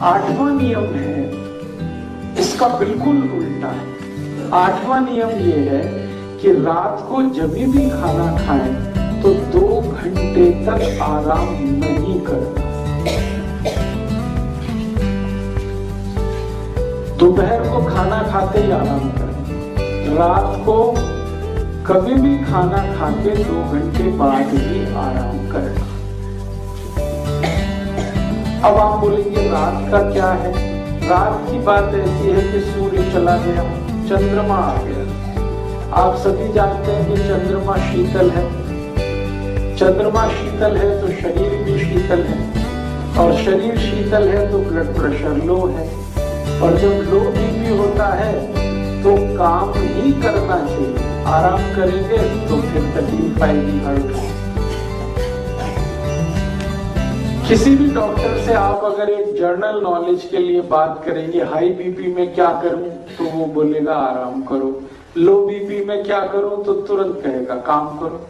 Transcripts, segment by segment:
8वां नियम है, इसका बिल्कुल उल्टा है। 8वां नियम ये है कि रात को जब भी खाना खाएं तो 2 घंटे तक आराम नहीं करना। दोपहर को खाना खाते ही आराम करें, रात को कभी भी खाना खाके 2 घंटे बाद ही आराम करना। अब आप बोलेंगे रात का क्या है? रात की बात ऐसी है कि सूर्य चला गया, चंद्रमा आ गया। आप सभी जानते हैं कि चंद्रमा शीतल है। चंद्रमा शीतल है तो शरीर भी शीतल है, और शरीर शीतल है तो ब्लड प्रेशर लो है, और जब लो बीपी होता है तो काम ही करना चाहिए। आराम करेंगे तो फिर तकलीफ आएगी हर। किसी भी डॉक्टर से आप अगर एक जर्नल नॉलेज के लिए बात करेंगे, हाई बीपी में क्या करूं, तो वो बोलेगा आराम करो। लो बीपी में क्या करूं, तो तुरंत कहेगा काम करो।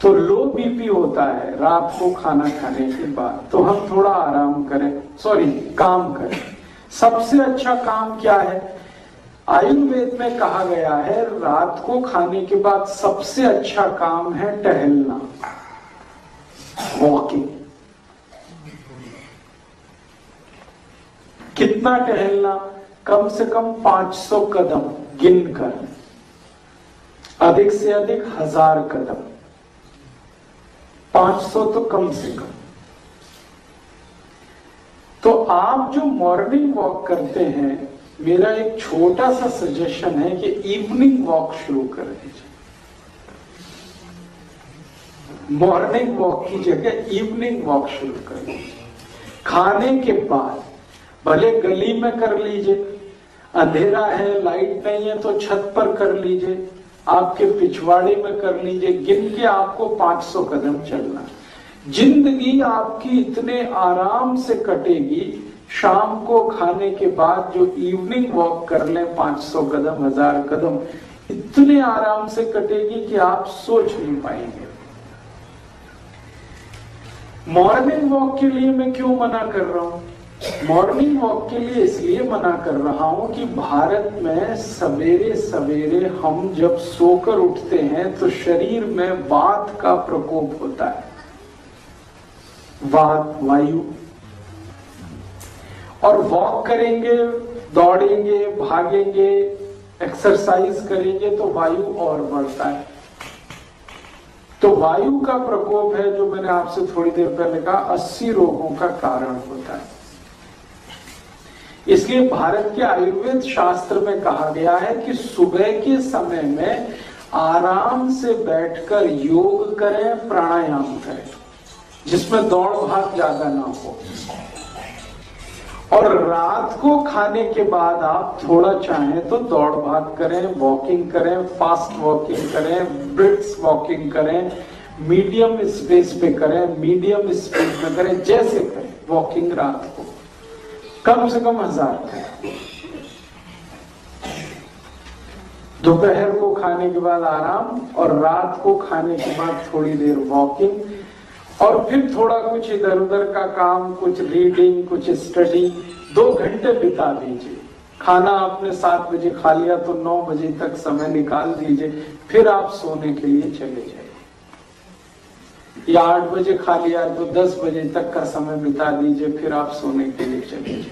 तो लो बीपी होता है रात को खाना खाने के बाद, तो हम थोड़ा आराम करें, काम करें। सबसे अच्छा काम क्या है? आयुर्वेद में कहा गया है रात को खाने के बाद सबसे अच्छा काम है टहलना, वॉकिंग। कितना टहलना? कम से कम 500 कदम गिनकर, अधिक से अधिक 1000 कदम। 500 तो कम से कम। तो आप जो मॉर्निंग वॉक करते हैं, मेरा एक छोटा सा सजेशन है कि इवनिंग वॉक शुरू कर दीजिए। मॉर्निंग वॉक की जगह इवनिंग वॉक शुरू कर लीजिए। खाने के बाद भले गली में कर लीजिए, अंधेरा है, लाइट नहीं है तो छत पर कर लीजिए, आपके पिछवाड़े में कर लीजिए। गिन के आपको 500 कदम चलना। जिंदगी आपकी इतने आराम से कटेगी। शाम को खाने के बाद जो इवनिंग वॉक कर लें 500 कदम, 1000 कदम, इतने आराम से कटेगी कि आप सोच नहीं पाएंगे। मॉर्निंग वॉक के लिए मैं क्यों मना कर रहा हूं? मॉर्निंग वॉक के लिए इसलिए मना कर रहा हूं कि भारत में सवेरे सवेरे हम जब सोकर उठते हैं तो शरीर में वात का प्रकोप होता है। वात, वायु। और वॉक करेंगे, दौड़ेंगे, भागेंगे, एक्सरसाइज करेंगे तो वायु और बढ़ता है। तो वायु का प्रकोप है, जो मैंने आपसे थोड़ी देर पहले कहा, 80 रोगों का कारण होता है। इसलिए भारत के आयुर्वेद शास्त्र में कहा गया है कि सुबह के समय में आराम से बैठकर योग करें, प्राणायाम करें, जिसमें दौड़ भाग ज्यादा ना हो। और रात को खाने के बाद आप थोड़ा चाहें तो दौड़ भाग करें, वॉकिंग करें, फास्ट वॉकिंग करें, ब्रिस्क वॉकिंग करें, मीडियम स्पेस पे करें, मीडियम स्पीड में करें, जैसे करें वॉकिंग रात को कम से कम 1000 करें। दोपहर को खाने के बाद आराम, और रात को खाने के बाद थोड़ी देर वॉकिंग, और फिर थोड़ा कुछ इधर उधर का काम, कुछ रीडिंग, कुछ स्टडी, 2 घंटे बिता दीजिए। खाना आपने 7 बजे खा लिया तो 9 बजे तक समय निकाल दीजिए, फिर आप सोने के लिए चले जाइए। या 8 बजे खा लिया तो 10 बजे तक का समय बिता दीजिए, फिर आप सोने के लिए चले जाइए।